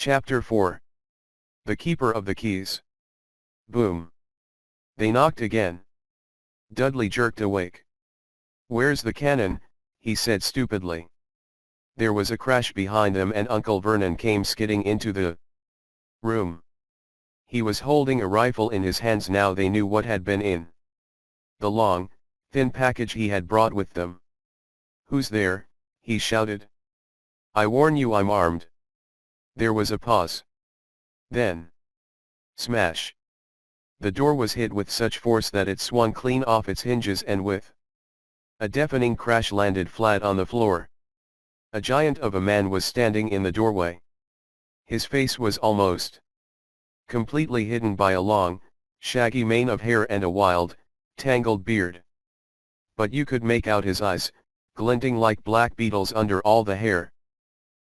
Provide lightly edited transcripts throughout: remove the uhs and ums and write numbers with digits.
Chapter 4. The Keeper of the Keys. Boom. They knocked again. Dudley jerked awake. "Where's the cannon?" he said stupidly. There was a crash behind them and Uncle Vernon came skidding into the room. He was holding a rifle in his hands. Now they knew what had been in the long, thin package he had brought with them. "Who's there?" he shouted. "I warn you, I'm armed." There was a pause. Then, smash! The door was hit with such force that it swung clean off its hinges and with a deafening crash landed flat on the floor. A giant of a man was standing in the doorway. His face was almost completely hidden by a long, shaggy mane of hair and a wild, tangled beard. But you could make out his eyes, glinting like black beetles under all the hair.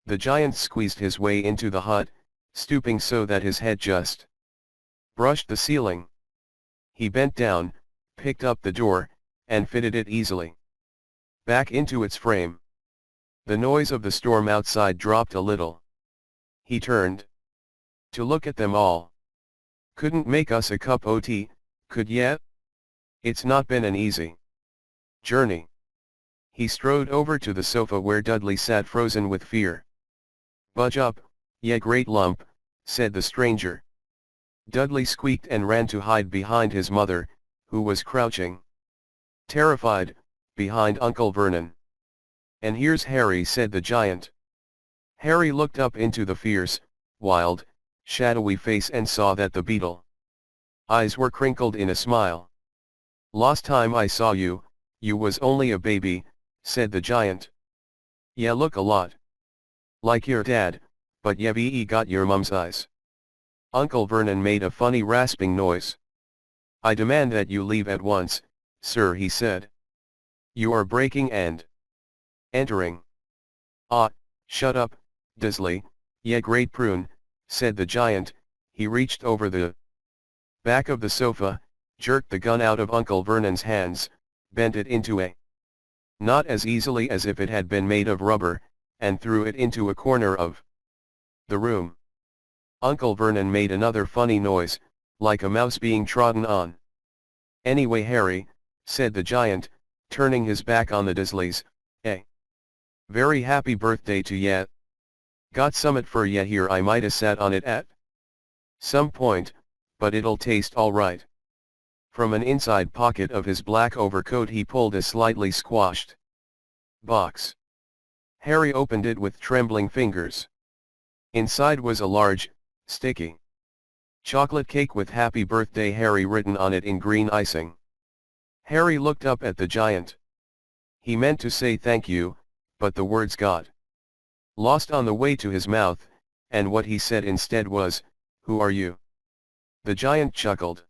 The giant squeezed his way into the hut, stooping so that his head just brushed the ceiling. He bent down, picked up the door, and fitted it easily back into its frame. The noise of the storm outside dropped a little. He turned to look at them all. "Couldn't make us a cup o' tea, could ya? It's not been an easy journey." He strode over to the sofa where Dudley sat frozen with fear. "Budge up, ye great lump," said the stranger. Dudley squeaked and ran to hide behind his mother, who was crouching, terrified, behind Uncle Vernon. "And here's Harry," said the giant. Harry looked up into the fierce, wild, shadowy face and saw that the beetle eyes were crinkled in a smile. "Last time I saw you, you was only a baby," said the giant. "Ya look a lot like your dad, but you've got your mum's eyes." Uncle Vernon made a funny rasping noise. "I demand that you leave at once, sir," he said. "You are breaking and entering." "Ah, shut up, Dursley, ye great prune," said the giant. He reached over the back of the sofa, jerked the gun out of Uncle Vernon's hands, bent it into a knot as easily as if it had been made of rubber, and threw it into a corner of the room. Uncle Vernon made another funny noise, like a mouse being trodden on. "Anyway, Harry," said the giant, turning his back on the Dursleys, "a very happy birthday to ye. Got summat for ye here. I might 'a sat on it at some point, but it'll taste all right." From an inside pocket of his black overcoat he pulled a slightly squashed box. Harry opened it with trembling fingers. Inside was a large, sticky chocolate cake with "Happy Birthday Harry" written on it in green icing. Harry looked up at the giant. He meant to say thank you, but the words got lost on the way to his mouth, and what he said instead was, "Who are you?" The giant chuckled.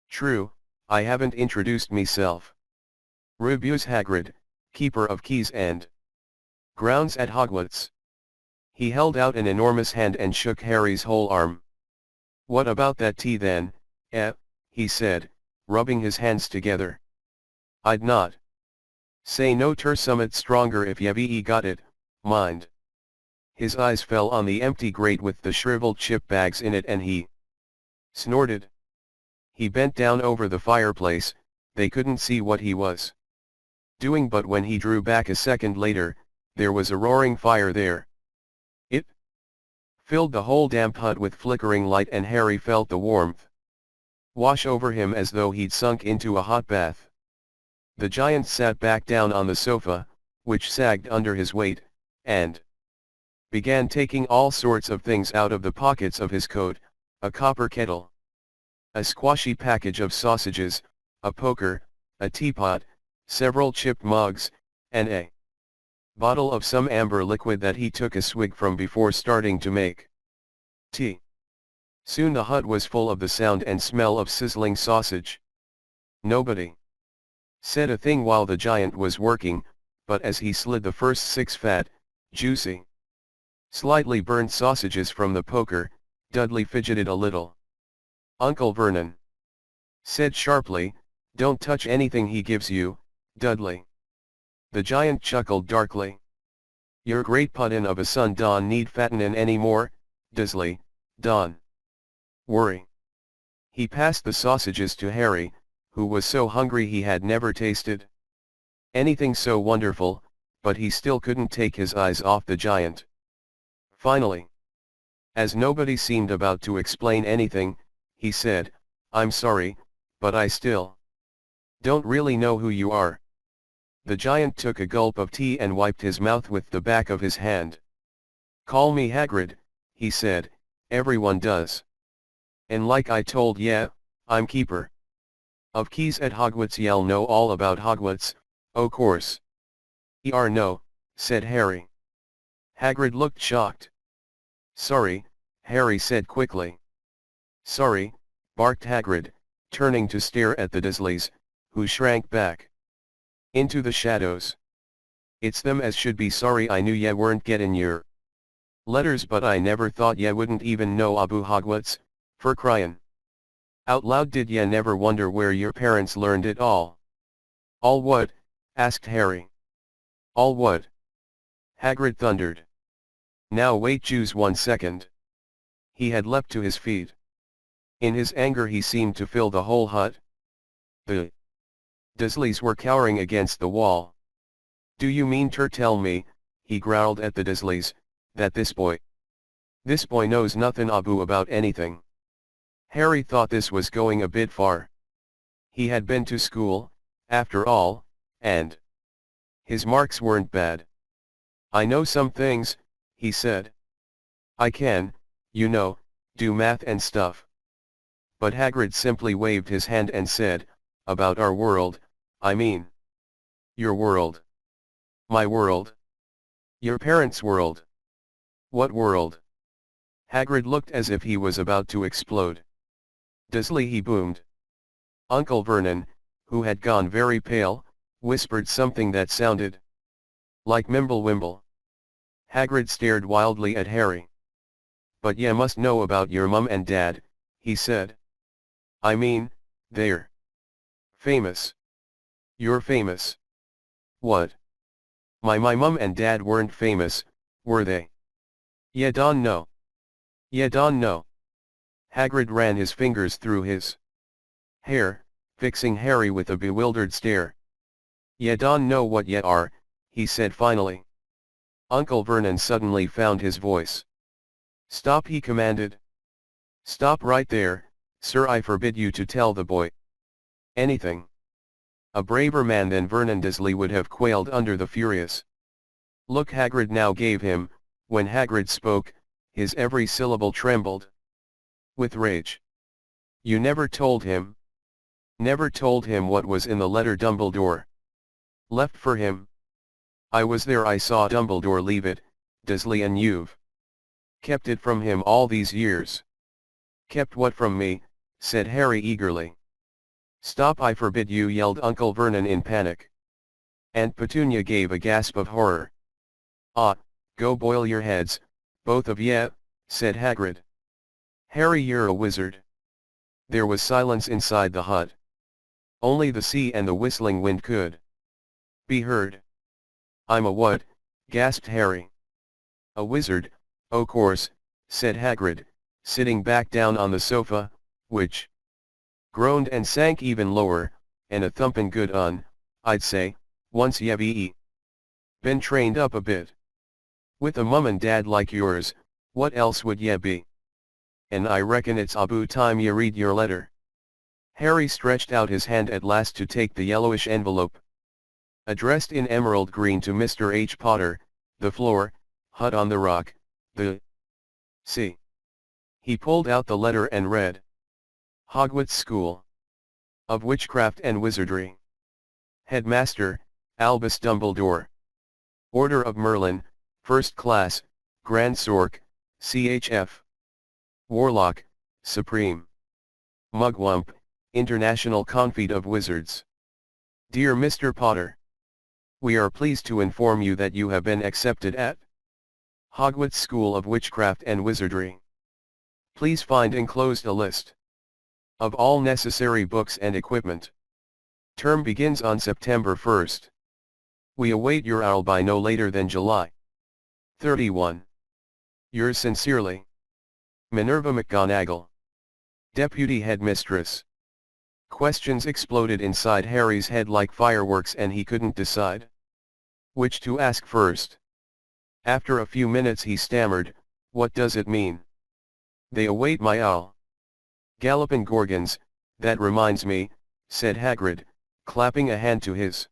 "True, I haven't introduced meself. Rubius Hagrid, Keeper of Keys and Grounds at Hogwarts." He held out an enormous hand and shook Harry's whole arm. "What about that tea then, he said, rubbing his hands together. "I'd not say no ter summit stronger if you've got it, mind." His eyes fell on the empty grate with the shriveled chip bags in it and he snorted. He bent down over the fireplace. They couldn't see what he was doing, but when he drew back a second later, there was a roaring fire there. It filled the whole damp hut with flickering light and Harry felt the warmth wash over him as though he'd sunk into a hot bath. The giant sat back down on the sofa, which sagged under his weight, and began taking all sorts of things out of the pockets of his coat: a copper kettle, a squashy package of sausages, a poker, a teapot, several chipped mugs, and a bottle of some amber liquid that he took a swig from before starting to make tea. Soon the hut was full of the sound and smell of sizzling sausage. Nobody said a thing while the giant was working, but as he slid the first 6 fat, juicy, slightly burned sausages from the poker, Dudley fidgeted a little. Uncle Vernon said sharply, "Don't touch anything he gives you, Dudley." The giant chuckled darkly. "Your great puddin' of a son don't need fattenin' any more, Dursley, Don. Worry. He passed the sausages to Harry, who was so hungry he had never tasted anything so wonderful, but he still couldn't take his eyes off the giant. Finally, as nobody seemed about to explain anything, he said, "I'm sorry, but I still don't really know who you are." The giant took a gulp of tea and wiped his mouth with the back of his hand. "Call me Hagrid," he said, "everyone does. And like I told ya, I'm keeper of keys at Hogwarts. Y'all know all about Hogwarts, o' course." No," said Harry. Hagrid looked shocked. "Sorry," Harry said quickly. "Sorry," barked Hagrid, turning to stare at the Dursleys, who shrank back into the shadows. "It's them as should be sorry. I knew ye weren't gettin' your letters, but I never thought ye wouldn't even know Abu Hogwarts, for cryin' out loud. Did ye never wonder where your parents learned it all?" "All what?" asked Harry. "All what?" Hagrid thundered. "Now wait just 1 second. He had leapt to his feet. In his anger he seemed to fill the whole hut. The Dursleys were cowering against the wall. "Do you mean ter tell me," he growled at the Dursleys, "that this boy knows nothin' Abu about anything?" Harry thought this was going a bit far. He had been to school, after all, and his marks weren't bad. "I know some things," he said. "I can, you know, do math and stuff." But Hagrid simply waved his hand and said, "About our world, I mean." "Your world?" "My world?" "Your parents' world." "What world?" Hagrid looked as if he was about to explode. "Dursley," he boomed. Uncle Vernon, who had gone very pale, whispered something that sounded like Mimblewimble. Hagrid stared wildly at Harry. "But ye must know about your mum and dad," he said. "I mean, they're famous." "You're famous." "What?" My mum and dad weren't famous, were they?" "Ye don't know." "Ye don't know." Hagrid ran his fingers through his hair, fixing Harry with a bewildered stare. "Ye don't know what ye are," he said finally. Uncle Vernon suddenly found his voice. "Stop," he commanded. "Stop right there, sir. I forbid you to tell the boy anything." A braver man than Vernon Dursley would have quailed under the furious look Hagrid now gave him. When Hagrid spoke, his every syllable trembled with rage. "You never told him? Never told him what was in the letter Dumbledore left for him?" "I was there. I saw Dumbledore leave it, Dursley, and you've kept it from him all these years." "Kept what from me?" said Harry eagerly. "Stop, I forbid you!" yelled Uncle Vernon in panic. Aunt Petunia gave a gasp of horror. "Ah, go boil your heads, both of ye," said Hagrid. "Harry, you're a wizard." There was silence inside the hut. Only the sea and the whistling wind could be heard. "I'm a what?" gasped Harry. "A wizard, o' course," said Hagrid, sitting back down on the sofa, which groaned and sank even lower, "and a thumpin' good un, I'd say, once ye be been trained up a bit. With a mum and dad like yours, what else would ye be? And I reckon it's Abu time ye read your letter." Harry stretched out his hand at last to take the yellowish envelope, addressed in emerald green to Mr. H. Potter, the floor, hut on the rock, the sea. He pulled out the letter and read. Hogwarts School of Witchcraft and Wizardry. Headmaster, Albus Dumbledore. Order of Merlin, First Class, Grand Sork, CHF. Warlock, Supreme. Mugwump, International Confeet of Wizards. Dear Mr. Potter, we are pleased to inform you that you have been accepted at Hogwarts School of Witchcraft and Wizardry. Please find enclosed a list of all necessary books and equipment. Term begins on September 1st. We await your owl by no later than July 31. Yours sincerely, Minerva McGonagall. Deputy Headmistress. Questions exploded inside Harry's head like fireworks and he couldn't decide which to ask first. After a few minutes he stammered, "What does it mean?" "They await my owl." "Galloping Gorgons, that reminds me," said Hagrid, clapping a hand to his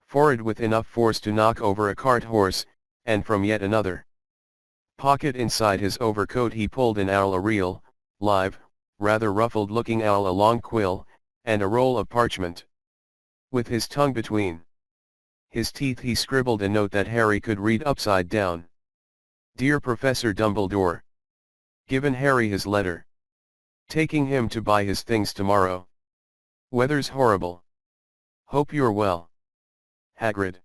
forehead with enough force to knock over a cart horse, and from yet another pocket inside his overcoat he pulled an owl, a real, live, rather ruffled-looking owl, a long quill, and a roll of parchment. With his tongue between his teeth he scribbled a note that Harry could read upside down. "Dear Professor Dumbledore." Given Harry his letter. Taking him to buy his things tomorrow. Weather's horrible. Hope you're well. Hagrid.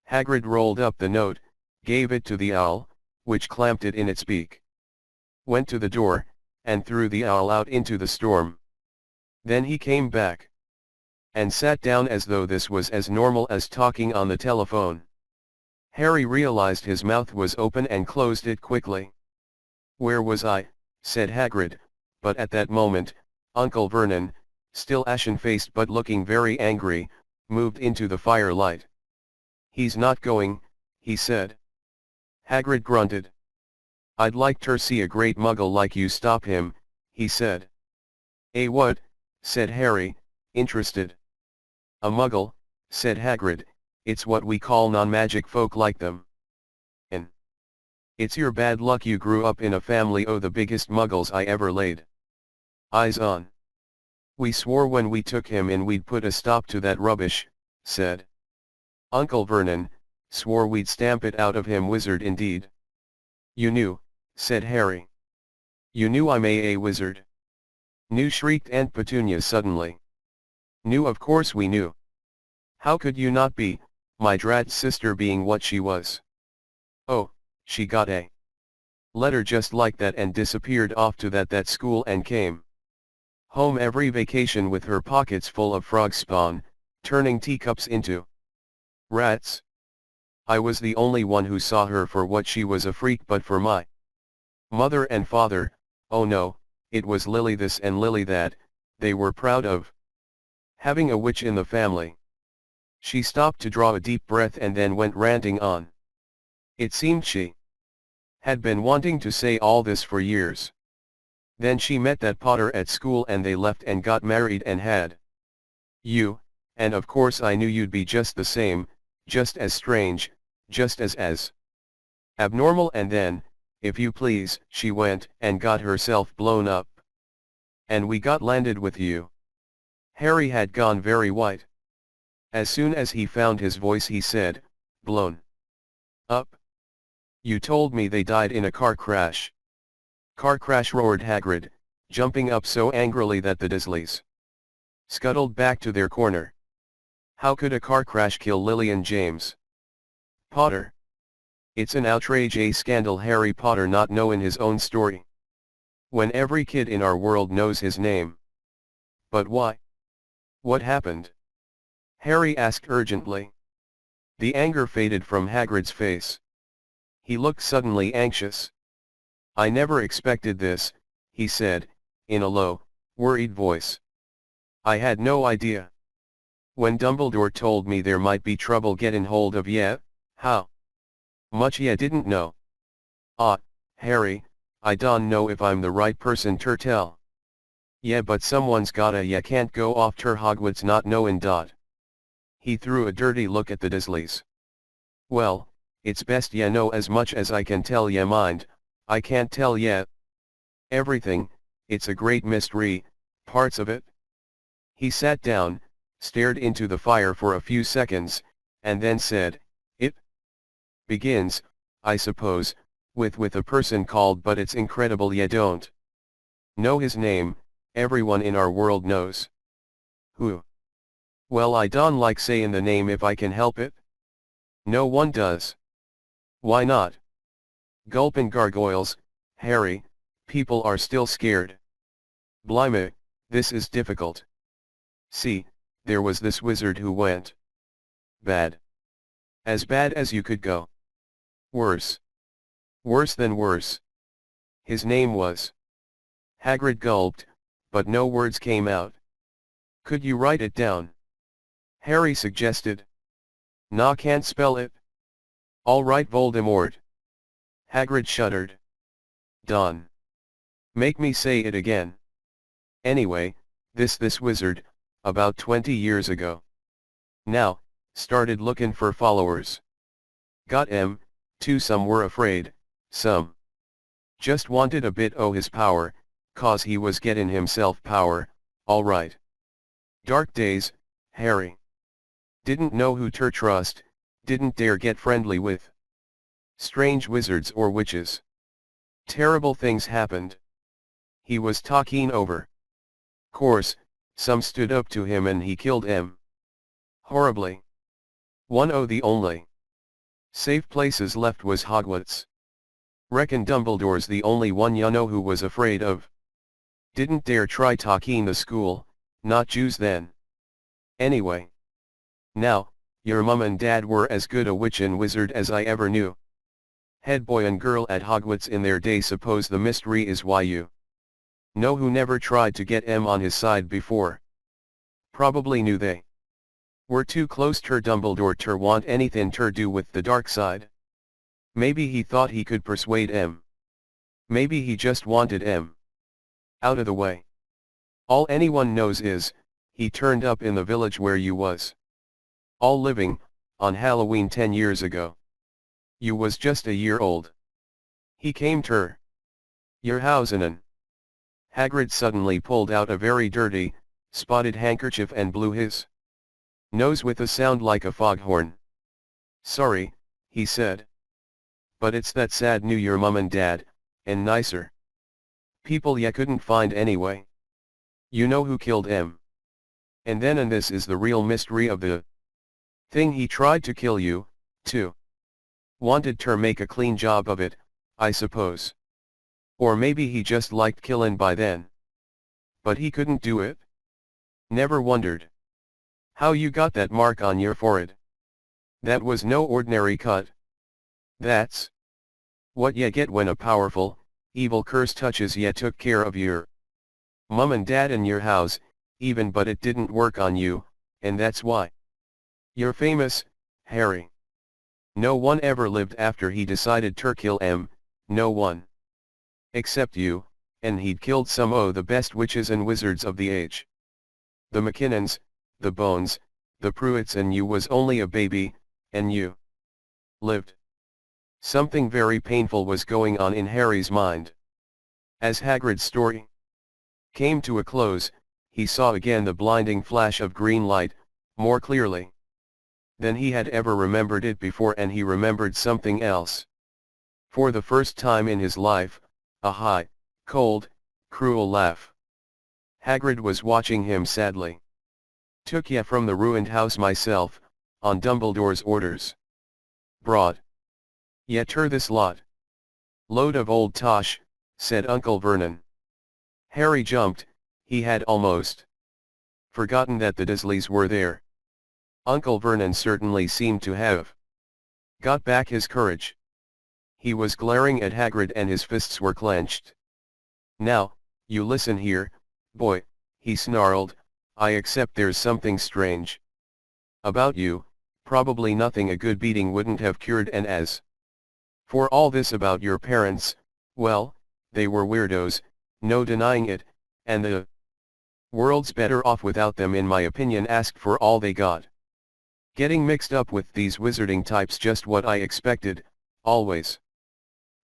Hagrid rolled up the note, gave it to the owl, which clamped it in its beak. Went to the door, and threw the owl out into the storm. Then he came back. And sat down as though this was as normal as talking on the telephone. Harry realized his mouth was open and closed it quickly. "Where was I?" said Hagrid, but at that moment, Uncle Vernon, still ashen-faced but looking very angry, moved into the firelight. "He's not going," he said. Hagrid grunted. "I'd like ter see a great muggle like you stop him," he said. "Eh, what?" said Harry, interested. "A muggle," said Hagrid, "it's what we call non-magic folk like them. And it's your bad luck you grew up in a family o' the biggest muggles I ever laid eyes on. We swore when we took him in we'd put a stop to that rubbish," said Uncle Vernon, "swore we'd stamp it out of him, wizard indeed." "You knew," said Harry. "You knew I'm a wizard." "Knew?" shrieked Aunt Petunia suddenly. "Knew, of course we knew. How could you not be, my drat sister being what she was? Oh, she got a letter just like that and disappeared off to that school and came home every vacation with her pockets full of frog spawn, turning teacups into rats. I was the only one who saw her for what she was, a freak, but for my mother and father, oh no, it was Lily this and Lily that, they were proud of having a witch in the family." She stopped to draw a deep breath and then went ranting on. It seemed she had been wanting to say all this for years. Then she met that Potter at school and they left and got married and had you, and of course I knew you'd be just the same, just as strange, just as abnormal, and then, if you please, she went and got herself blown up. And we got landed with you." Harry had gone very white. As soon as he found his voice he said, "Blown up? You told me they died in a car crash." "Car crash?" roared Hagrid, jumping up so angrily that the Dursleys scuttled back to their corner. "How could a car crash kill Lily and James Potter? It's an outrage, a scandal. Harry Potter not knowin' his own story, when every kid in our world knows his name." "But why? What happened?" Harry asked urgently. The anger faded from Hagrid's face. He looked suddenly anxious. "I never expected this," he said, in a low, worried voice. "I had no idea. When Dumbledore told me there might be trouble gettin' hold of ye, how much ye didn't know. Ah, Harry, I don't know if I'm the right person ter tell. Yeah, but someone's gotta. Ye can't go off ter Hogwarts not knowin' dot." He threw a dirty look at the Dursleys. "Well, it's best ye know as much as I can tell ye, mind, I can't tell ye everything, it's a great mystery, parts of it." He sat down, stared into the fire for a few seconds, and then said, "It begins, I suppose, with a person called, but it's incredible ye don't know his name. Everyone in our world knows." "Who?" "Well, I don't like sayin' the name if I can help it." "No one does." "Why not?" "Gulpin' gargoyles, Harry, people are still scared." "Blimey, this is difficult. See, there was this wizard who went bad. As bad as you could go. Worse. Worse than worse. His name was. Hagrid gulped, but no words came out. Could you write it down? Harry suggested. Nah, can't spell it. All right, Voldemort. Hagrid shuddered. Done. Make me say it again. Anyway, this wizard, about 20 years ago. Now, started looking for followers. Got 'em, too. Some were afraid, some just wanted a bit o' his power, 'cause he was gettin' himself power, all right. Dark days, Harry. Didn't know who ter trust, didn't dare get friendly with strange wizards or witches. Terrible things happened. He was talking over. Course, some stood up to him and he killed 'em. Horribly. One o' the only safe places left was Hogwarts. Reckon Dumbledore's the only one you know who was afraid of. Didn't dare try talking the school, not Jews then. Anyway. Now, your mum and dad were as good a witch and wizard as I ever knew. Head boy and girl at Hogwarts in their day. Suppose the mystery is why you know who never tried to get 'em on his side before. Probably knew they were too close ter Dumbledore ter want anything ter do with the dark side. Maybe he thought he could persuade 'em. Maybe he just wanted 'em out of the way. All anyone knows is, he turned up in the village where you was all living, on Halloween 10 years ago. You was just a year old. He came ter your house and Hagrid suddenly pulled out a very dirty, spotted handkerchief and blew his nose with a sound like a foghorn. Sorry, he said. But it's that sad knew your mum and dad, and nicer people ya couldn't find anyway. You know who killed 'em. And this is the real mystery of the thing. He tried to kill you, too. Wanted ter make a clean job of it, I suppose. Or maybe he just liked killin' by then. But he couldn't do it? Never wondered how you got that mark on your forehead. That was no ordinary cut. That's what ya get when a powerful, evil curse touches ya. Took care of your mum and dad and your house, even, but it didn't work on you, and that's why you're famous, Harry. No one ever lived after he decided ter kill 'em, no one. Except you, and he'd killed some o' the best witches and wizards of the age. The McKinnons, the Bones, the Pruitts, and you was only a baby, and you lived. Something very painful was going on in Harry's mind. As Hagrid's story came to a close, he saw again the blinding flash of green light, more clearly than he had ever remembered it before, and he remembered something else. For the first time in his life, a high, cold, cruel laugh. Hagrid was watching him sadly. Took ya from the ruined house myself, on Dumbledore's orders. Brought ya ter this lot. Load of old tosh, said Uncle Vernon. Harry jumped. He had almost forgotten that the Dursleys were there. Uncle Vernon certainly seemed to have got back his courage. He was glaring at Hagrid and his fists were clenched. Now, you listen here, boy, he snarled, I accept there's something strange about you, probably nothing a good beating wouldn't have cured, and as for all this about your parents, well, they were weirdos, no denying it, and the world's better off without them in my opinion. Asked for all they got. Getting mixed up with these wizarding types, just what I expected, always.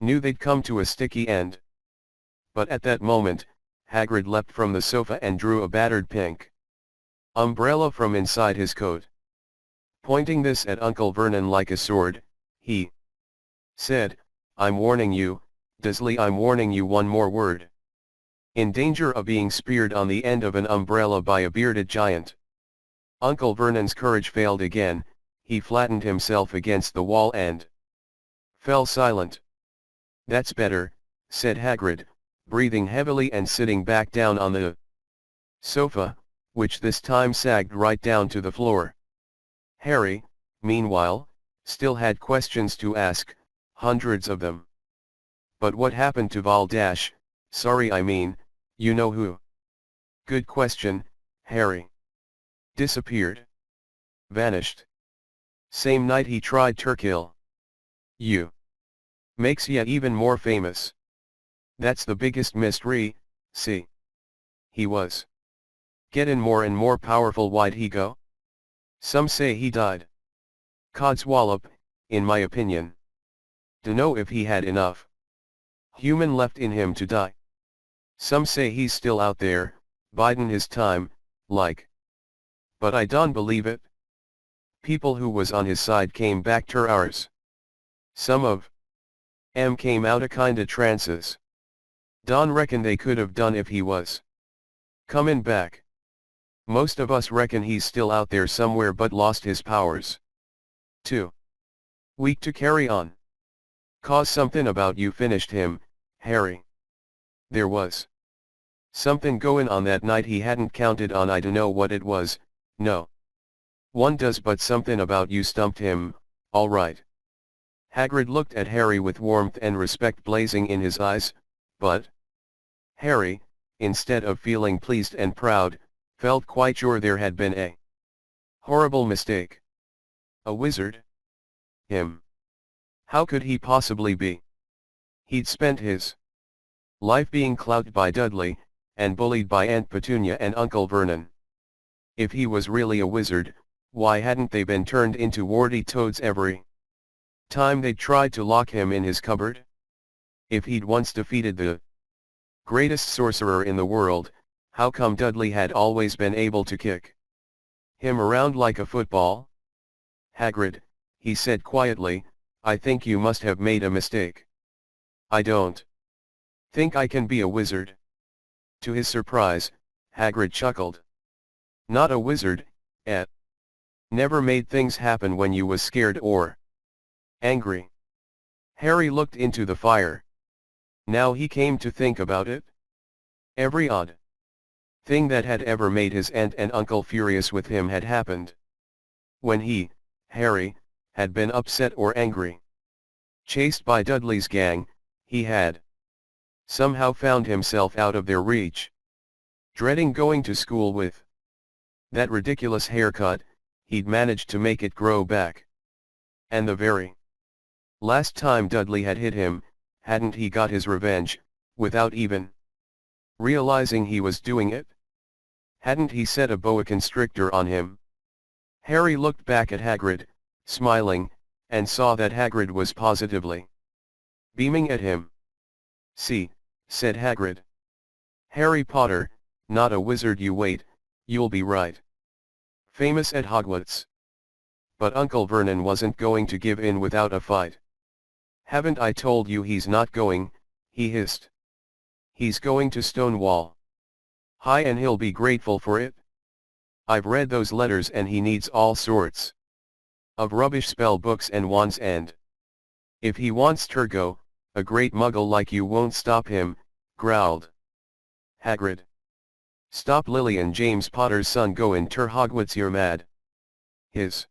Knew they'd come to a sticky end. But at that moment, Hagrid leapt from the sofa and drew a battered pink umbrella from inside his coat. Pointing this at Uncle Vernon like a sword, he said, I'm warning you, Dursley, I'm warning you one more word. In danger of being speared on the end of an umbrella by a bearded giant. Uncle Vernon's courage failed again. He flattened himself against the wall and fell silent. That's better, said Hagrid, breathing heavily and sitting back down on the sofa, which this time sagged right down to the floor. Harry, meanwhile, still had questions to ask, hundreds of them. But what happened to Val Dash? Sorry, I mean, you know who? Good question, Harry. Disappeared. Vanished. Same night he tried Turkill. You. Makes ya even more famous. That's the biggest mystery, see. He was getting more and more powerful. Why'd he go? Some say he died. Codswallop, in my opinion. Dunno if he had enough human left in him to die. Some say he's still out there, biding his time, like. But I don't believe it. People who was on his side came back ter ours. Some of 'em came out a kinda trances. Don reckon they could have done if he was comin' back. Most of us reckon he's still out there somewhere but lost his powers. Too weak to carry on. 'Cause something about you finished him, Harry. There was something goin' on that night he hadn't counted on. I dunno what it was, no one does, but something about you stumped him, all right. Hagrid looked at Harry with warmth and respect blazing in his eyes, but Harry, instead of feeling pleased and proud, felt quite sure there had been a horrible mistake. A wizard? Him? How could he possibly be? He'd spent his life being clouted by Dudley, and bullied by Aunt Petunia and Uncle Vernon. If he was really a wizard, why hadn't they been turned into warty toads every time they'd tried to lock him in his cupboard? If he'd once defeated the greatest sorcerer in the world, how come Dudley had always been able to kick him around like a football? Hagrid, he said quietly, I think you must have made a mistake. I don't think I can be a wizard. To his surprise, Hagrid chuckled. Not a wizard, eh? Never made things happen when you was scared or angry. Harry looked into the fire. Now he came to think about it. Every odd thing that had ever made his aunt and uncle furious with him had happened when he, Harry, had been upset or angry. Chased by Dudley's gang, he had somehow found himself out of their reach. Dreading going to school with that ridiculous haircut, he'd managed to make it grow back. And the very last time Dudley had hit him, hadn't he got his revenge, without even realizing he was doing it? Hadn't he set a boa constrictor on him? Harry looked back at Hagrid, smiling, and saw that Hagrid was positively beaming at him. See, said Hagrid. Harry Potter, not a wizard. You wait, you'll be right. Famous at Hogwarts. But Uncle Vernon wasn't going to give in without a fight. Haven't I told you he's not going, he hissed. He's going to Stonewall High, and he'll be grateful for it. I've read those letters and he needs all sorts of rubbish spell books and wands, and if he wants Turgo, a great muggle like you won't stop him, growled Hagrid. Stop Lily and James Potter's son goin' ter Hogwarts. You're mad. His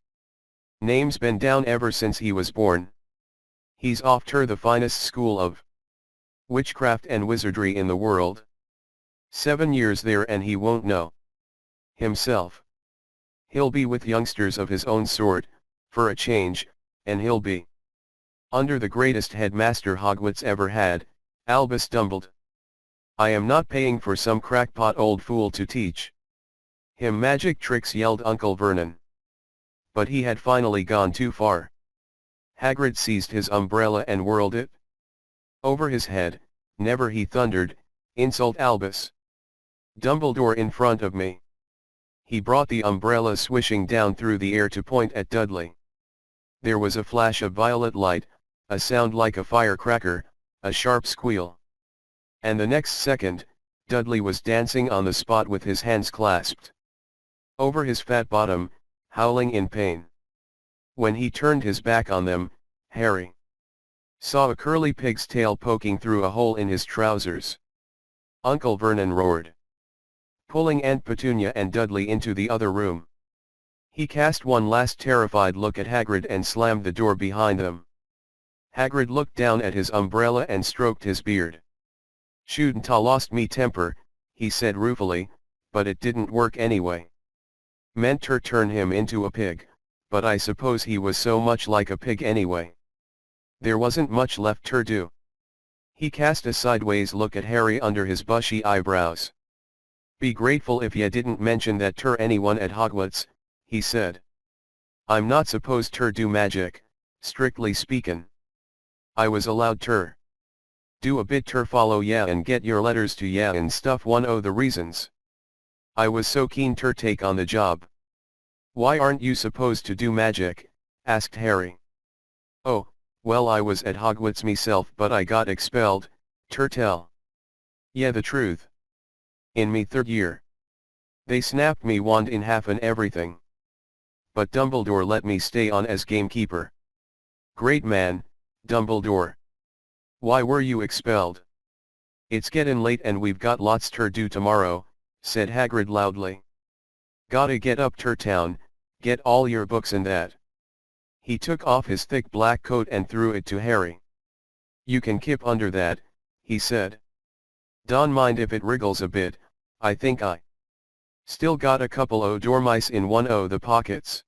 name's been down ever since he was born. He's off ter the finest school of witchcraft and wizardry in the world. 7 years there and he won't know himself. He'll be with youngsters of his own sort, for a change, and he'll be under the greatest headmaster Hogwarts ever had, Albus Dumbledore. I am not paying for some crackpot old fool to teach him magic tricks, yelled Uncle Vernon. But he had finally gone too far. Hagrid seized his umbrella and whirled it over his head. Never, he thundered, insult Albus Dumbledore in front of me. He brought the umbrella swishing down through the air to point at Dudley. There was a flash of violet light, a sound like a firecracker, a sharp squeal. And the next second, Dudley was dancing on the spot with his hands clasped over his fat bottom, howling in pain. When he turned his back on them, Harry saw a curly pig's tail poking through a hole in his trousers. Uncle Vernon roared, pulling Aunt Petunia and Dudley into the other room. He cast one last terrified look at Hagrid and slammed the door behind them. Hagrid looked down at his umbrella and stroked his beard. "Shouldn't ha' lost me temper," he said ruefully, "but it didn't work anyway. Meant ter turn him into a pig, but I suppose he was so much like a pig anyway. There wasn't much left ter do." He cast a sideways look at Harry under his bushy eyebrows. "Be grateful if ye didn't mention that ter anyone at Hogwarts," he said. "I'm not supposed ter do magic, strictly speakin'. I was allowed ter do a bit ter follow ya and get your letters to ya and stuff, one o' the reasons I was so keen ter take on the job." "Why aren't you supposed to do magic?" asked Harry. "Oh, well, I was at Hogwarts meself, but I got expelled, ter tell yeah the truth. In me 3rd year. They snapped me wand in half and everything. But Dumbledore let me stay on as gamekeeper." "Great man, Dumbledore. Why were you expelled?" "It's gettin' late and we've got lots ter do tomorrow," said Hagrid loudly. "Gotta get up ter town, get all your books and that." He took off his thick black coat and threw it to Harry. "You can kip under that," he said. "Don't mind if it wriggles a bit, I think I still got a couple o' dormice in one o' the pockets."